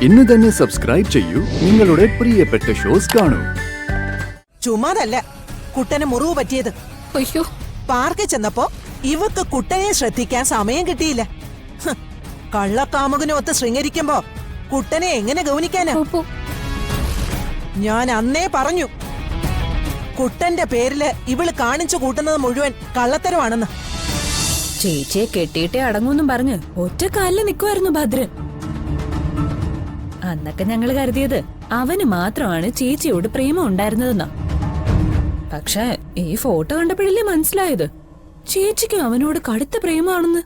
ഇന്ന് തന്നെ സബ്സ്ക്രൈബ് ചെയ്യൂ, നിങ്ങളുടെ പ്രിയപ്പെട്ട ഷോസ് കാണൂ. ചുമ്മാതല്ല കുട്ടന് മുറിവ് പറ്റിയത്. അയ്യോ, പാർക്കിൽ ചെന്നപ്പോ ഇവക്ക് കുട്ടനെ ശ്രദ്ധിക്കാൻ സമയം കിട്ടിയില്ല. കള്ളക്കാമുകനൊത്ത് ശൃംഗരിക്കുമ്പോ കുട്ടനെ എങ്ങനെ ഗൗനിക്കാനാ? ഞാൻ അന്നേ പറഞ്ഞു, കുട്ടന്റെ പേരില് ഇവള് കാണിച്ചു കൂട്ടുന്നത് മുഴുവൻ കള്ളത്തരമാണെന്ന്. ചേച്ചിയെ കെട്ടിയിട്ടേ അടങ്ങൂന്നും പറഞ്ഞ് ഒറ്റ കാലില് നിക്കുവായിരുന്നു ഭദ്രൻ. അന്നൊക്കെ ഞങ്ങള് കരുതിയത് അവന് മാത്രമാണ് ചേച്ചിയോട് പ്രേമം ഉണ്ടായിരുന്നതെന്നാ. പക്ഷെ ഈ ഫോട്ടോ കണ്ടപ്പോഴല്ലേ മനസ്സിലായത് ചേച്ചിക്ക് അവനോട് കടുത്ത പ്രേമാണെന്ന്.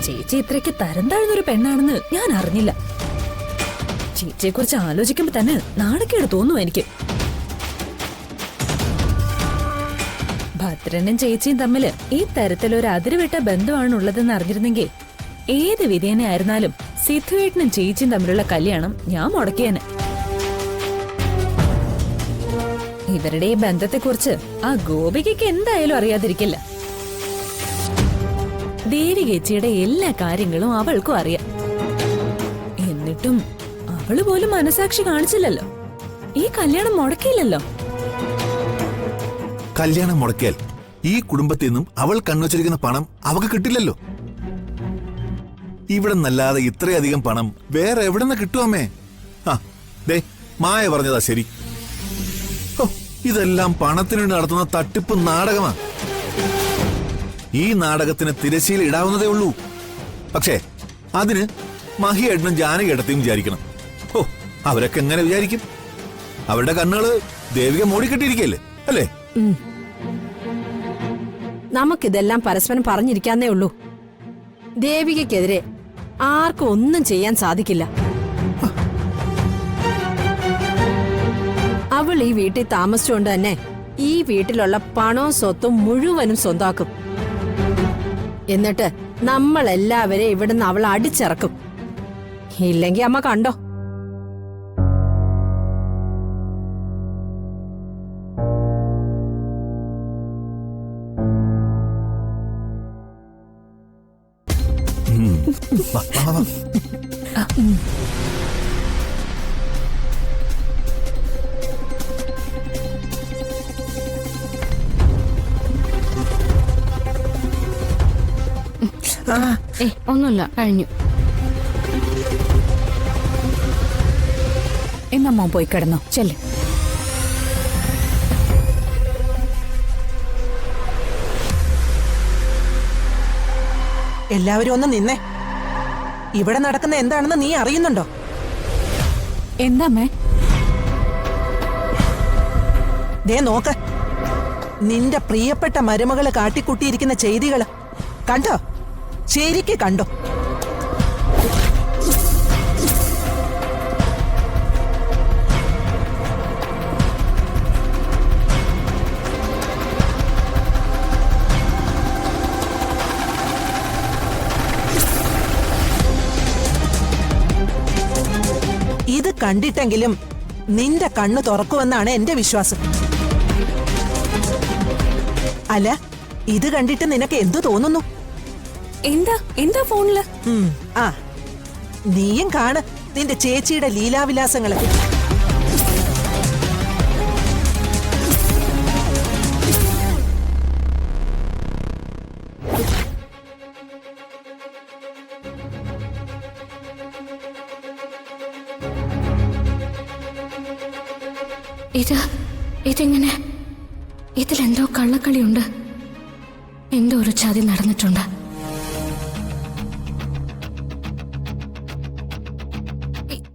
ചേച്ചി ഇത്രയ്ക്ക് തരം താഴ്ന്നൊരു പെണ്ണാണെന്ന് ഞാൻ അറിഞ്ഞില്ല. ചേച്ചിയെ കുറിച്ച് ആലോചിക്കുമ്പോ തന്നെ നാണക്കേട് തോന്നുന്നു എനിക്ക്. ഭദ്രനും ചേച്ചിയും തമ്മില് ഈ തരത്തിലൊരു അതിരുവിട്ട ബന്ധമാണുള്ളതെന്ന് അറിഞ്ഞിരുന്നെങ്കിൽ ഏത് വിധേനെ ആയിരുന്നാലും സിദ്ധുവേട്ടനും ചേച്ചിയും തമ്മിലുള്ള കല്യാണം ഞാൻ മുടക്കിയേനെ. ഇവരുടെ ഈ ബന്ധത്തെക്കുറിച്ച് ആ ഗോപികയ്ക്ക് എന്തായാലും അറിയാതിരിക്കില്ല. ദേവികേച്ചിയുടെ എല്ലാ കാര്യങ്ങളും അവൾക്കും അറിയാം. എന്നിട്ടും അവള് പോലും മനസാക്ഷി കാണിച്ചില്ലല്ലോ. ഈ കല്യാണം മുടക്കിയില്ലല്ലോ. കല്യാണം മുടക്കിയാൽ ഈ കുടുംബത്തിൽ നിന്നും അവൾ കണ്ണുവച്ചിരിക്കുന്ന പണം അവക്ക് കിട്ടില്ലല്ലോ. ഇവിടെ നല്ലാതെ ഇത്രയധികം പണം വേറെ എവിടെ നിന്ന് കിട്ടുമേ? മായ പറഞ്ഞതാ ശരി. ഇതെല്ലാം പണത്തിനു നടത്തുന്ന തട്ടിപ്പ് നാടകമാ. ഈ നാടകത്തിന് തിരശ്ശീല ഇടാവുന്നതേ ഉള്ളൂ. പക്ഷേ അതിന് മഹിയേട്ടനും ജാനകിയേട്ടത്തെയും വിചാരിക്കണം. അവരൊക്കെ എങ്ങനെ വിചാരിക്കും? അവരുടെ കണ്ണുകള് ദേവിക മോടിക്കെട്ടിയിരിക്കല്ലേ അല്ലേ? നമുക്കിതെല്ലാം പരസ്പരം പറഞ്ഞിരിക്കാന്നേ ഉള്ളൂ. ദേവികയ്ക്കെതിരെ ആർക്കും ഒന്നും ചെയ്യാൻ സാധിക്കില്ല. അവൾ ഈ വീട്ടിൽ താമസിച്ചുകൊണ്ട് തന്നെ ഈ വീട്ടിലുള്ള പണവും സ്വത്തും മുഴുവനും സ്വന്തമാക്കും. എന്നിട്ട് നമ്മളെല്ലാവരെയും ഇവിടുന്ന് അവൾ അടിച്ചിറക്കും. ഇല്ലെങ്കി അമ്മ കണ്ടോ. ഒന്നുമില്ല, കഴിഞ്ഞു. എന്നമ്മ പോയി കിടന്നോ, ചെല്ല്. എല്ലാവരും ഒന്ന് നിന്നേ. ഇവിടെ നടക്കുന്ന എന്താണെന്ന് നീ അറിയുന്നുണ്ടോ? എന്താമ്മേ? ദേ നോക്ക്, നിന്റെ പ്രിയപ്പെട്ട മരുമകള് കാട്ടിക്കുട്ടിയിരിക്കുന്ന ചെയ്തികള് കണ്ടോ? ശരിക്ക് കണ്ടോ? ഇത് കണ്ടിട്ടെങ്കിലും നിന്റെ കണ്ണു തുറക്കുമെന്നാണ് എന്റെ വിശ്വാസം. അല്ല, ഇത് കണ്ടിട്ട് നിനക്ക് എന്തു തോന്നുന്നു? എന്താ ഫോണില്? നീയും കാണ് നിന്റെ ചേച്ചിയുടെ ലീലാവിലാസങ്ങള്. ഇതെങ്ങനെ? ഇതിലെന്തോ കള്ളക്കളിയുണ്ട്. എന്തോ ഒരു ചതി നടന്നിട്ടുണ്ട്.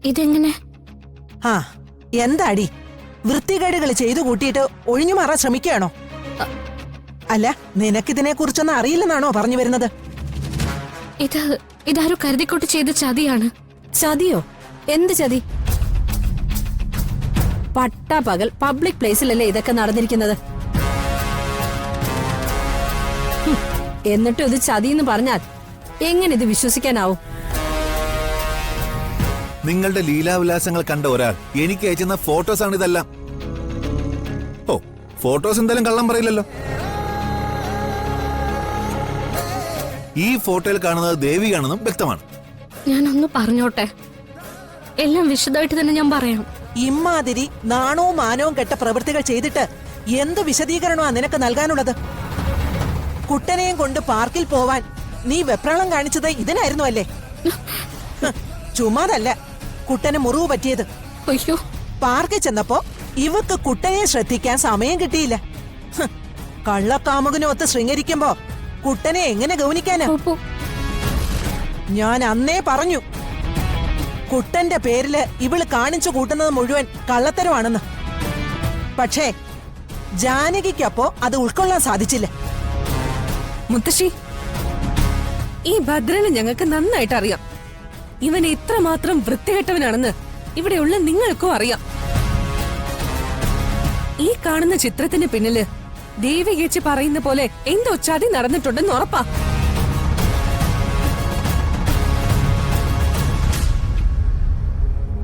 ഇതെങ്ങനെ? എന്താടി വൃത്തികേടുകൾ ചെയ്തു കൂട്ടിയിട്ട് ഒഴിഞ്ഞു മാറാൻ ശ്രമിക്കുകയാണോ? അല്ല, നിനക്കിതിനെ കുറിച്ചൊന്നും അറിയില്ലെന്നാണോ പറഞ്ഞു വരുന്നത്? ഇതാരോ കരുതിക്കൂട്ടി ചെയ്ത ചതിയാണ്. ചതിയോ? എന്ത് ചതി? പട്ടാപകൽ പബ്ലിക് പ്ലേസിലല്ലേ ഇതൊക്കെ നടന്നിരിക്കുന്നത്. എന്നിട്ടും ഇത് ചതിയെന്ന് പറഞ്ഞാൽ എങ്ങനെ ഇത് വിശ്വസിക്കാനാവും? നിങ്ങളുടെ ലീലാവിലാസങ്ങൾ കണ്ട ഒരാൾ എനിക്ക് അയച്ചുന്ന ഫോട്ടോസാണ് ഇതെല്ലാം. ഫോട്ടോസ് എന്തായാലും കള്ളം പറയില്ലല്ലോ. ഈ ഫോട്ടോയിൽ കാണുന്നത് ദേവികാണെന്നും വ്യക്തമാണ്. ഞാനൊന്ന് പറഞ്ഞോട്ടെ. എല്ലാം വിശദമായിട്ട് തന്നെ ഞാൻ പറയാം. ഇമ്മാതിരി നാണവും മാനവും കെട്ട പ്രവൃത്തികൾ ചെയ്തിട്ട് എന്ത് വിശദീകരണമാ നിനക്ക് നൽകാനുള്ളത്? കുട്ടനെയും കൊണ്ട് പാർക്കിൽ പോവാൻ നീ വെപ്രാളം കാണിച്ചത് ഇതിനായിരുന്നു അല്ലേ? ചുമ്മാതല്ല കുട്ടന് മുറിവ് പറ്റിയത്. അയ്യോ, പാർക്കിൽ ചെന്നപ്പോ ഇവക്ക് കുട്ടനെ ശ്രദ്ധിക്കാൻ സമയം കിട്ടിയില്ല. കള്ളക്കാമുകനൊത്ത് ശൃംഗരിക്കുമ്പോ കുട്ടനെ എങ്ങനെ ഗൗനിക്കാനാ? അപ്പോ ഞാൻ അന്നേ പറഞ്ഞു കുട്ടന്റെ പേരില് ഇവള് കാണിച്ചു കൂട്ടുന്നത് മുഴുവൻ കള്ളത്തരമാണെന്ന്. പക്ഷേ ജാനകിക്കപ്പോ അത് ഉൾക്കൊള്ളാൻ സാധിച്ചില്ല. മുത്തശ്ശി, ഈ ഭദ്രനെ ഞങ്ങൾക്ക് നന്നായിട്ട് അറിയാം. ഇവൻ ഇത്രമാത്രം വൃത്തികെട്ടവനാണെന്ന് ഇവിടെയുള്ള നിങ്ങൾക്കും അറിയാം. ഈ കാണുന്ന ചിത്രത്തിന് പിന്നില് ദേവി ചേച്ചി പറയുന്ന പോലെ എന്തോ ചതി നടന്നിട്ടുണ്ടെന്ന് ഉറപ്പാ.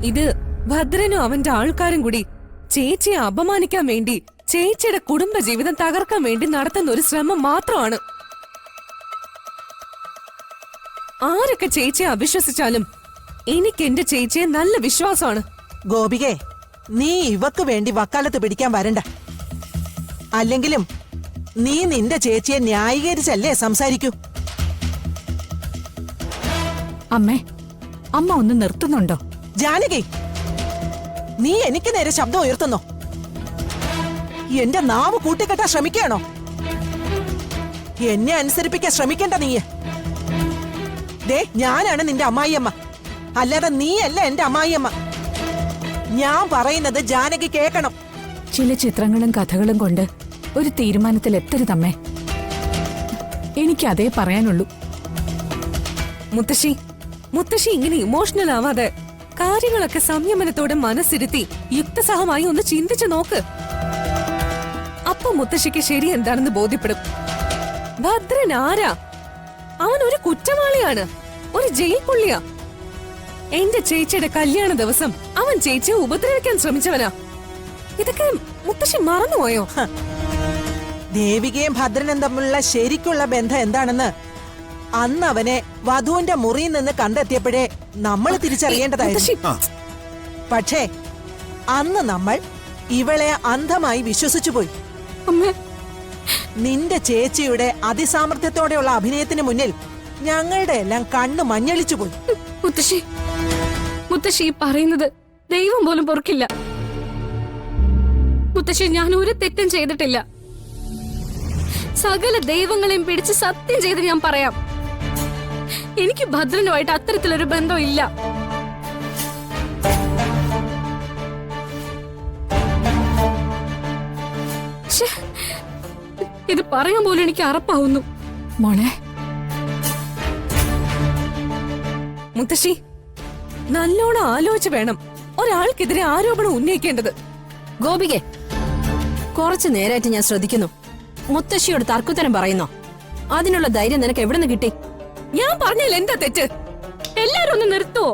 ഇത് ഭദ്രനും അവന്റെ ആൾക്കാരും കൂടി ചേച്ചിയെ അപമാനിക്കാൻ വേണ്ടി, ചേച്ചിയുടെ കുടുംബ ജീവിതം തകർക്കാൻ വേണ്ടി നടത്തുന്ന ഒരു ശ്രമം മാത്രമാണ്. ആരൊക്കെ ചേച്ചിയെ അവിശ്വസിച്ചാലും എനിക്ക് എന്റെ ചേച്ചിയെ നല്ല വിശ്വാസമാണ്. ഗോപികെ, നീ ഇവക്ക് വേണ്ടി വക്കാലത്ത് പിടിക്കാൻ വരണ്ട. അല്ലെങ്കിലും നീ നിന്റെ ചേച്ചിയെ ന്യായീകരിച്ചല്ലേ സംസാരിക്കൂ. അമ്മേ, അമ്മ ഒന്ന് നിർത്തുന്നുണ്ടോ? ജാനകി, നീ എനിക്ക് നേരെ ശബ്ദം ഉയർത്തുന്നോ? എന്റെ നാവ് കൂട്ടിക്കെട്ടാൻ ശ്രമിക്കുകയാണോ? എന്നെ അനുസരിപ്പിക്കാൻ ശ്രമിക്കണ്ട നീ. ദേ, ഞാനാണ് നിന്റെ അമ്മായിയമ്മ, അല്ലാതെ നീയല്ല എന്റെ അമ്മായിയമ്മ. ഞാൻ പറയുന്നത് ജാനകി കേൾക്കണം. ചില ചിത്രങ്ങളും കഥകളും കൊണ്ട് ഒരു തീരുമാനത്തിൽ എത്തരുതമ്മേ. എനിക്ക് അതേ പറയാനുള്ളൂ. മുത്തശ്ശി ഇങ്ങനെ ഇമോഷണൽ ആവാതെ കാര്യങ്ങളൊക്കെ സംയമനത്തോടെ മനസ്സിരുത്തി യുക്തസഹമായി ഒന്ന് ചിന്തിച്ചു നോക്ക്. അപ്പൊ മുത്തശ്ശിക്ക് ശരി എന്താണെന്ന് ബോധ്യപ്പെടും. ഭദ്രൻ ആരാ? അവൻ ഒരു കുറ്റവാളിയാണ്, ഒരു ജയിൽ പുള്ളിയാ. എന്റെ ചേച്ചിയുടെ കല്യാണ ദിവസം അവൻ ചേച്ചിയെ ഉപദ്രവിക്കാൻ ശ്രമിച്ചവനാ. ഇതൊക്കെ മുത്തശ്ശി മറന്നുപോയോ? ദേവികയും ഭദ്രനും തമ്മിലുള്ള ശരിക്കുള്ള ബന്ധം എന്താണെന്ന് അന്ന് അവനെ വധുവിന്റെ മുറിയിൽ നിന്ന് കണ്ടെത്തിയപ്പോഴേ നമ്മൾ തിരിച്ചറിയേണ്ടതായിരുന്നു. പക്ഷേ അന്ന് നമ്മൾ ഇവളെ അന്ധമായി വിശ്വസിച്ചുപോയി. നിന്റെ ചേച്ചിയുടെ അതിസാമർഥ്യത്തോടെയുള്ള അഭിനയത്തിന് മുന്നിൽ ഞങ്ങളുടെ എല്ലാം കണ്ണ് മഞ്ഞളിച്ചുപോയി. മുത്തശ്ശി പറയുന്നത് ദൈവം പോലും പൊറുക്കില്ല. മുത്തശ്ശി, ഞാൻ ഒരു തെറ്റും ചെയ്തിട്ടില്ല. സകല ദൈവങ്ങളെയും പിടിച്ച് സത്യം ചെയ്ത് ഞാൻ പറയാം, എനിക്ക് ഭദ്രനുമായിട്ട് അത്തരത്തിലൊരു ബന്ധമില്ല. ഇത് പറയാൻ പോലും എനിക്ക് അറപ്പാവുന്നു. മോളെ, മുത്തശ്ശി, നല്ലോണം ആലോചിച്ച് വേണം ഒരാൾക്കെതിരെ ആരോപണം ഉന്നയിക്കേണ്ടത്. ഗോപികെ, കുറച്ചു നേരമായിട്ട് ഞാൻ ശ്രദ്ധിക്കുന്നു. മുത്തശ്ശിയോട് തർക്കുത്തരം പറയുന്നോ? അതിനുള്ള ധൈര്യം നിനക്ക് എവിടെ നിന്ന് കിട്ടി? ഞാൻ പറഞ്ഞാൽ എന്താ തെറ്റ്? എല്ലാരും ഒന്ന് നിർത്തുവോ?